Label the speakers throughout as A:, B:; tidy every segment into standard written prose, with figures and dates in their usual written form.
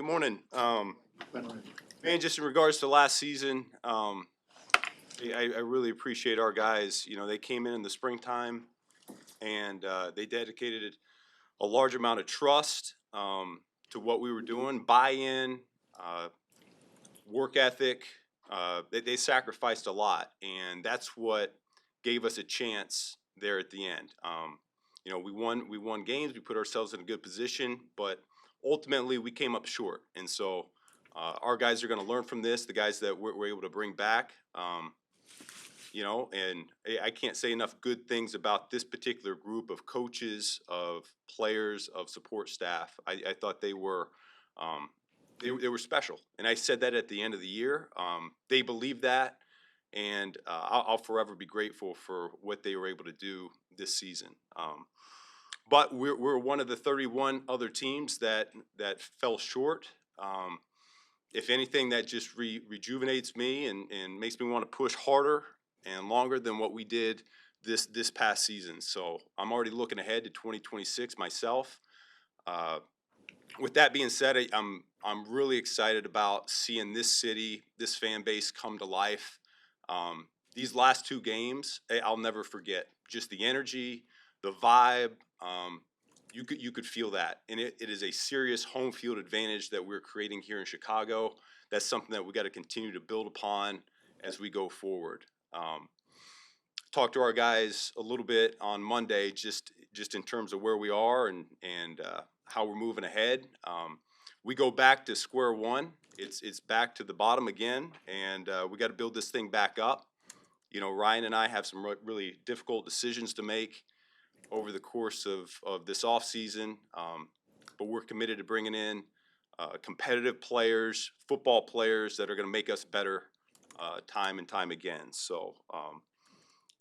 A: Good morning. Man, just in regards to last season, I really appreciate our guys. You know, they came in the springtime and they dedicated a large amount of trust to what we were doing, buy-in, work ethic. They sacrificed a lot, and that's what gave us a chance there at the end. You know, we won games. We put ourselves in a good position, but ultimately we came up short. And so our guys are going to learn from this. The guys that we're able to bring back. You know, and I can't say enough good things about this particular group of coaches, of players, of support staff. I thought they were special, and I said that at the end of the year. They believe that, and I'll forever be grateful for what they were able to do this season. But we're one of the 31 other teams that fell short. If anything, that just rejuvenates me and makes me want to push harder and longer than what we did this past season. So I'm already looking ahead to 2026 myself. With that being said, I'm really excited about seeing this city, this fan base come to life. These last two games, I'll never forget. Just the energy, the vibe. You could feel that, and it is a serious home field advantage that we're creating here in Chicago. That's something that we got to continue to build upon as we go forward. Talked to our guys a little bit on Monday, just in terms of where we are and how we're moving ahead. We go back to square one. It's back to the bottom again, and we got to build this thing back up. You know, Ryan and I have some really difficult decisions to make over the course of this offseason, but we're committed to bringing in competitive players, football players that are going to make us better time and time again. So,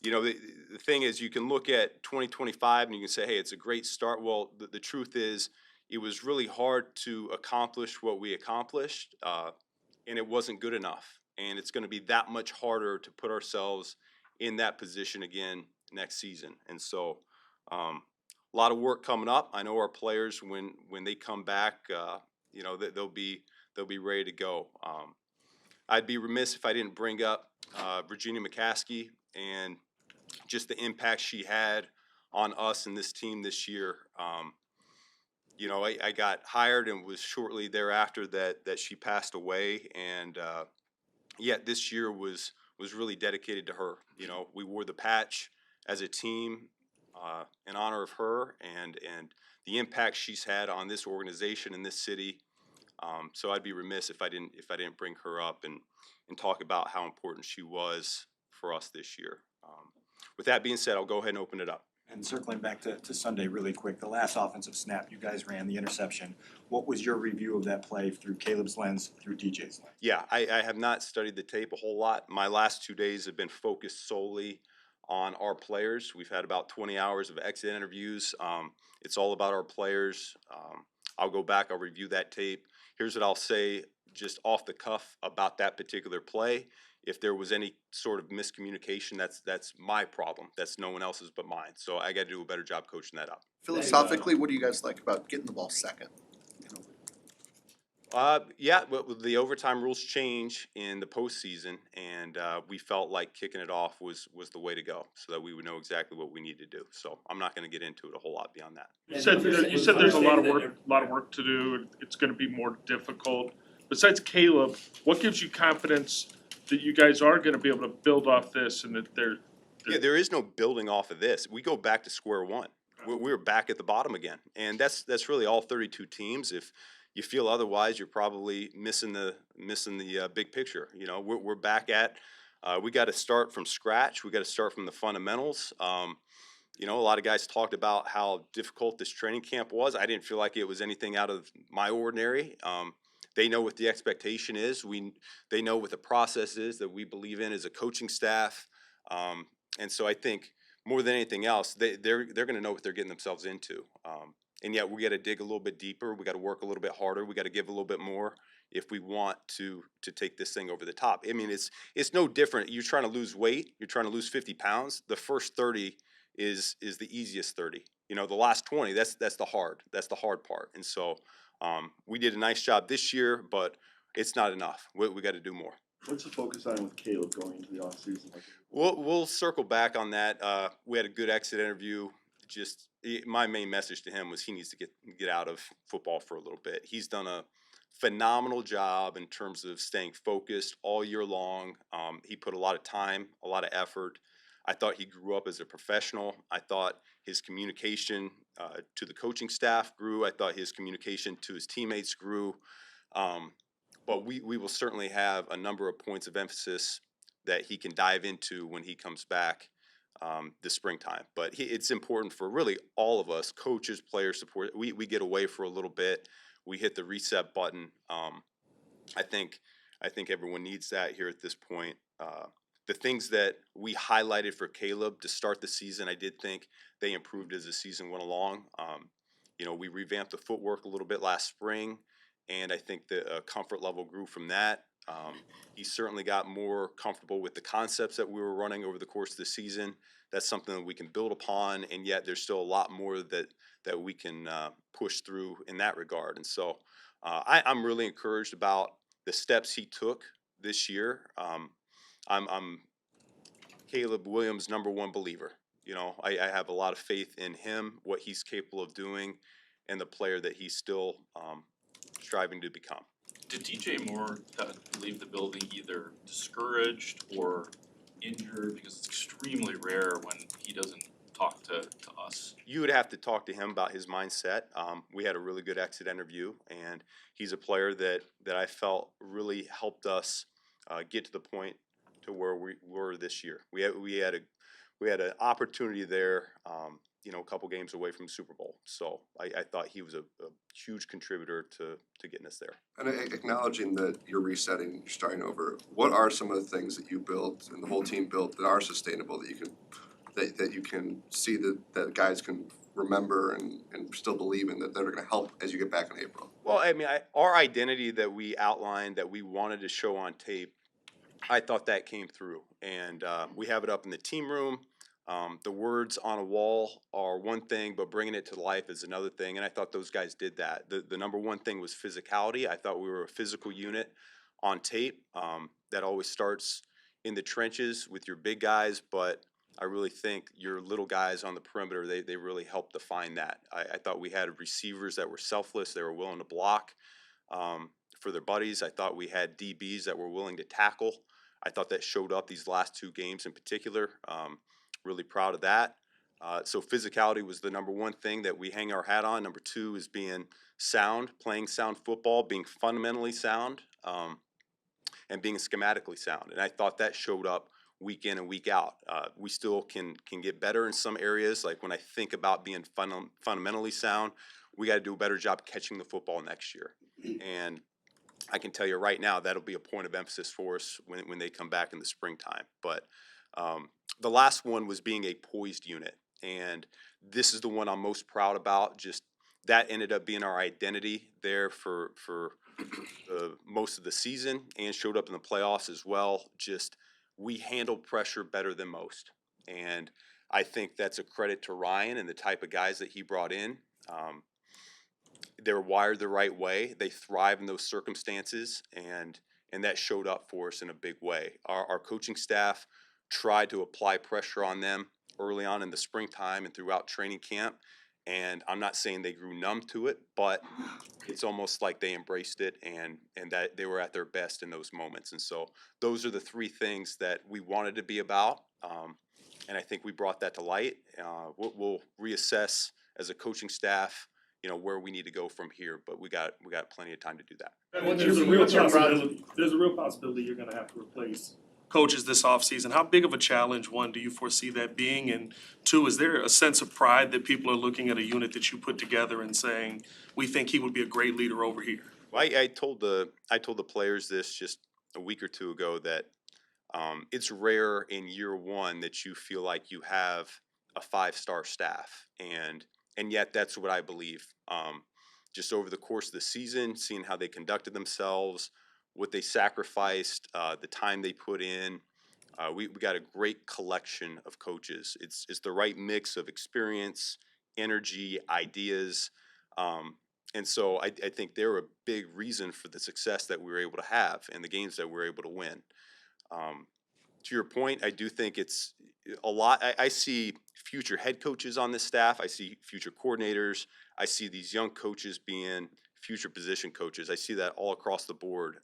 A: you know, the thing is, you can look at 2025 and you can say, hey, it's a great start. Well, the truth is, it was really hard to accomplish what we accomplished, and it wasn't good enough. And it's going to be that much harder to put ourselves in that position again next season. And so, a lot of work coming up. I know our players, when they come back, you know, they'll be ready to go. I'd be remiss if I didn't bring up Virginia McCaskey and just the impact she had on us and this team this year. You know, I got hired and was shortly thereafter that she passed away, and yet this year was really dedicated to her. You know, we wore the patch as a team in honor of her and the impact she's had on this organization and this city. So I'd be remiss if I didn't bring her up and talk about how important she was for us this year. With that being said, I'll go ahead and open it up.
B: And circling back to Sunday really quick, the last offensive snap, you guys ran the interception. What was your review of that play through Caleb's lens, through DJ's lens?
A: Yeah, I have not studied the tape a whole lot. My last 2 days have been focused solely on our players. We've had about 20 hours of exit interviews. It's all about our players. I'll go back, I'll review that tape. Here's what I'll say just off the cuff about that particular play. If there was any sort of miscommunication, that's my problem. That's no one else's but mine. So I got to do a better job coaching that up.
C: Philosophically, what do you guys like about getting the ball second?
A: Yeah, but the overtime rules change in the postseason, and we felt like kicking it off was the way to go, so that we would know exactly what we need to do. So I'm not going to get into it a whole lot beyond that.
D: You said there's a lot of work to do. It's going to be more difficult. Besides Caleb, what gives you confidence that you guys are going to be able to build off this and that
A: Yeah, there is no building off of this. We go back to square one. We're back at the bottom again, and that's really all 32 teams. If you feel otherwise, you're probably missing the big picture. You know, we're back at. We got to start from scratch. We got to start from the fundamentals. You know, a lot of guys talked about how difficult this training camp was. I didn't feel like it was anything out of my ordinary. They know what the expectation is. They know what the process is that we believe in as a coaching staff. And so I think more than anything else, they're going to know what they're getting themselves into. And yet we got to dig a little bit deeper. We got to work a little bit harder. We got to give a little bit more if we want to take this thing over the top. I mean, it's no different. You're trying to lose weight. You're trying to lose 50 pounds. The first 30 is the easiest 30. You know, the last 20, that's the hard part. And so We did a nice job this year, but it's not enough. We got to do more.
E: What's the focus on with Caleb going into the offseason?
A: We'll circle back on that. We had a good exit interview. My main message to him was he needs to get out of football for a little bit. He's done a phenomenal job in terms of staying focused all year long. He put a lot of time, a lot of effort. I thought he grew up as a professional. I thought his communication to the coaching staff grew. I thought his communication to his teammates grew. But we will certainly have a number of points of emphasis that he can dive into when he comes back this springtime. But it's important for really all of us, coaches, players, support. We get away for a little bit. We hit the reset button. I think everyone needs that here at this point. The things that we highlighted for Caleb to start the season, I did think they improved as the season went along. We revamped the footwork a little bit last spring, and I think the comfort level grew from that. He certainly got more comfortable with the concepts that we were running over the course of the season. That's something that we can build upon, and yet there's still a lot more that we can push through in that regard. And so I'm really encouraged about the steps he took this year. I'm Caleb Williams' #1 believer. I have a lot of faith in him, what he's capable of doing, and the player that he's still striving to become.
F: Did DJ Moore leave the building either discouraged or injured? Because it's extremely rare when he doesn't talk to us.
A: You would have to talk to him about his mindset. We had a really good exit interview, and he's a player that I felt really helped us get to the point to where we were this year. We had an opportunity there. A couple games away from Super Bowl. So I thought he was a huge contributor to getting us there.
C: And acknowledging that you're resetting, you're starting over, what are some of the things that you built and the whole team built that are sustainable that you can see that guys can remember and still believe in, that they're going to help as you get back in April?
A: Well, our identity that we outlined, that we wanted to show on tape, I thought that came through, and we have it up in the team room. The words on a wall are one thing, but bringing it to life is another thing, and I thought those guys did that. The #1 thing was physicality. I thought we were a physical unit on tape. That always starts in the trenches with your big guys, but I really think your little guys on the perimeter, they really helped define that. I thought we had receivers that were selfless. They were willing to block for their buddies. I thought we had DBs that were willing to tackle. I thought that showed up these last 2 games in particular. Really proud of that. So physicality was the #1 thing that we hang our hat on. #2 is being sound, playing sound football, being fundamentally sound, and being schematically sound. And I thought that showed up week in and week out. We still can get better in some areas. Like when I think about being fundamentally sound, we got to do a better job catching the football next year. And I can tell you right now that'll be a point of emphasis for us when they come back in the springtime. But the last one was being a poised unit, and this is the one I'm most proud about. Just that ended up being our identity there for most of the season, and showed up in the playoffs as well. Just we handled pressure better than most, and I think that's a credit to Ryan and the type of guys that he brought in. They're wired the right way. They thrive in those circumstances, and that showed up for us in a big way. Our coaching staff tried to apply pressure on them early on in the springtime and throughout training camp. And I'm not saying they grew numb to it, but it's almost like they embraced it and that they were at their best in those moments. And so those are the 3 things that we wanted to be about. And I think we brought that to light. We'll reassess as a coaching staff, where we need to go from here, but we got plenty of time to do that.
E: There's a real possibility you're going to have to replace coaches this offseason. How big of a challenge, 1, do you foresee that being? And 2, is there a sense of pride that people are looking at a unit that you put together and saying, we think he would be a great leader over here?
A: Well, I told the players this just a week or 2 ago that it's rare in year 1 that you feel like you have a 5-star staff, and yet that's what I believe. Just over the course of the season, seeing how they conducted themselves, what they sacrificed, the time they put in. We got a great collection of coaches. It's the right mix of experience, energy, ideas. And so I think they're a big reason for the success that we were able to have and the games that we were able to win. To your point, I do think it's a lot. I see future head coaches on this staff. I see future coordinators. I see these young coaches being future position coaches. I see that all across the board.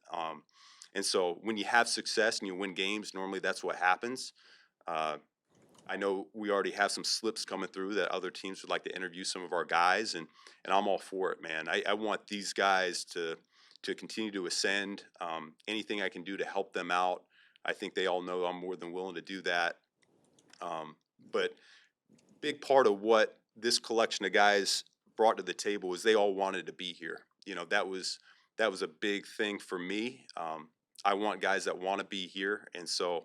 A: And so when you have success and you win games, normally that's what happens. I know we already have some slips coming through that other teams would like to interview some of our guys, and I'm all for it, man. I want these guys to continue to ascend. Anything I can do to help them out, I think they all know I'm more than willing to do that. But big part of what this collection of guys brought to the table is they all wanted to be here. You know, that was a big thing for me. I want guys that want to be here, and so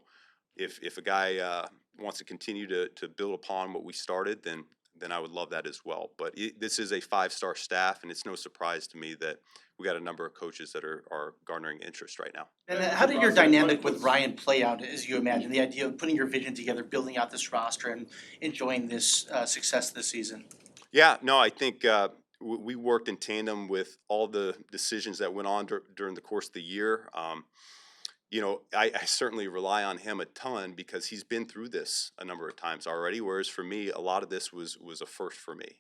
A: if a guy wants to continue to build upon what we started, then I would love that as well. But this is a 5-star staff, and it's no surprise to me that we got a number of coaches that are garnering interest right now.
G: And how did your dynamic with Ryan play out as you imagine? The idea of putting your vision together, building out this roster, and enjoying this success this season?
A: Yeah, no, I think we worked in tandem with all the decisions that went on during the course of the year. You know, I certainly rely on him a ton because he's been through this a number of times already, whereas for me, a lot of this was a first for me.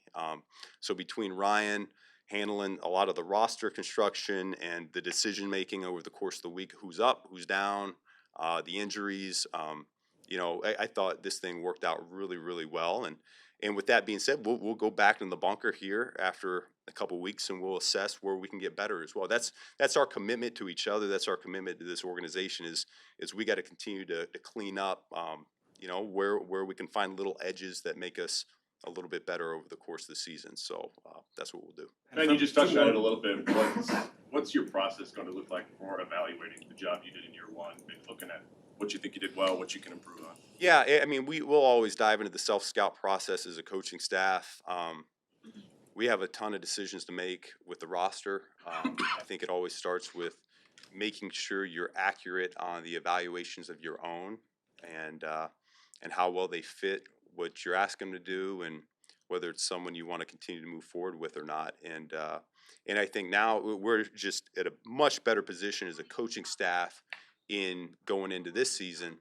A: So between Ryan handling a lot of the roster construction and the decision-making over the course of the week, who's up, who's down, the injuries, you know, I thought this thing worked out really, really well. And with that being said, we'll go back in the bunker here after a couple weeks and we'll assess where we can get better as well. That's our commitment to each other. That's our commitment to this organization is we got to continue to clean up, you know, where we can find little edges that make us a little bit better over the course of the season. So that's what we'll do.
H: Ben, you just touched on it a little bit. What's your process going to look like for evaluating the job you did in year one, maybe looking at what you think you did well, what you can improve on?
A: Yeah, I mean, we'll always dive into the self-scout process as a coaching staff. We have a ton of decisions to make with the roster. I think it always starts with making sure you're accurate on the evaluations of your own and how well they fit what you're asking them to do and whether it's someone you want to continue to move forward with or not. And I think now we're just at a much better position as a coaching staff in going into this season,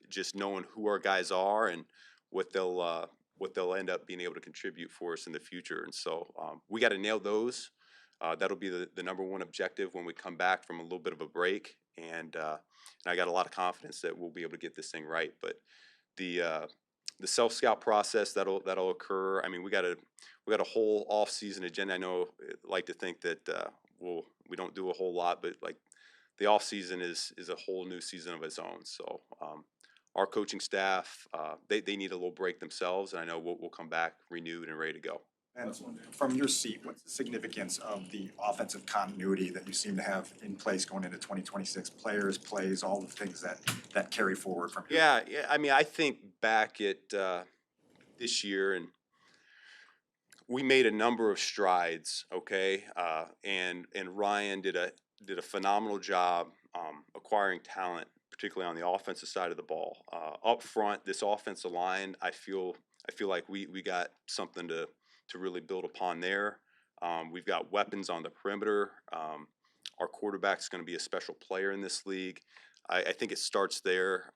A: just knowing who our guys are and what they'll end up being able to contribute for us in the future. And so we got to nail those. That'll be the number one objective when we come back from a little bit of a break. And I got a lot of confidence that we'll be able to get this thing right. But the self-scout process that'll occur. I mean, we got a whole off-season agenda. I know I like to think that we don't do a whole lot, but like the off-season is a whole new season of its own. So our coaching staff, they need a little break themselves, and I know we'll come back renewed and ready to go.
B: And from your seat, what's the significance of the offensive continuity that you seem to have in place going into 2026? Players, plays, all the things that carry forward from here.
A: Yeah. I mean, I think back at this year, and we made a number of strides. Okay, and Ryan did a phenomenal job acquiring talent, particularly on the offensive side of the ball. Up front, this offensive line, I feel like we got something to really build upon there. We've got weapons on the perimeter. Our quarterback's going to be a special player in this league. I think it starts there.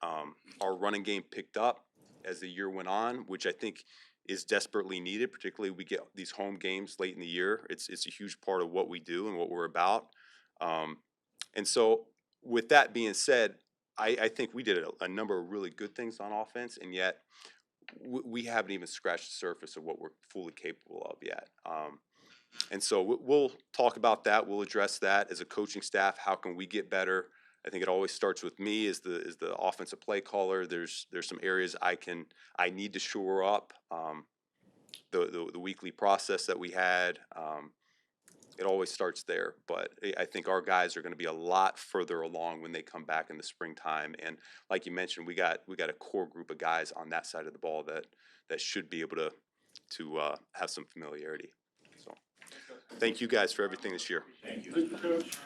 A: Our running game picked up as the year went on, which I think is desperately needed, particularly we get these home games late in the year. It's a huge part of what we do and what we're about. And so with that being said, I think we did a number of really good things on offense, and yet we haven't even scratched the surface of what we're fully capable of yet. And so we'll talk about that. We'll address that as a coaching staff. How can we get better? I think it always starts with me as the offensive play caller. There's some areas I need to shore up. The weekly process that we had, it always starts there. But I think our guys are going to be a lot further along when they come back in the springtime. And like you mentioned, we got a core group of guys on that side of the ball that should be able to have some familiarity. So thank you guys for everything this year.
H: Thank you, Coach.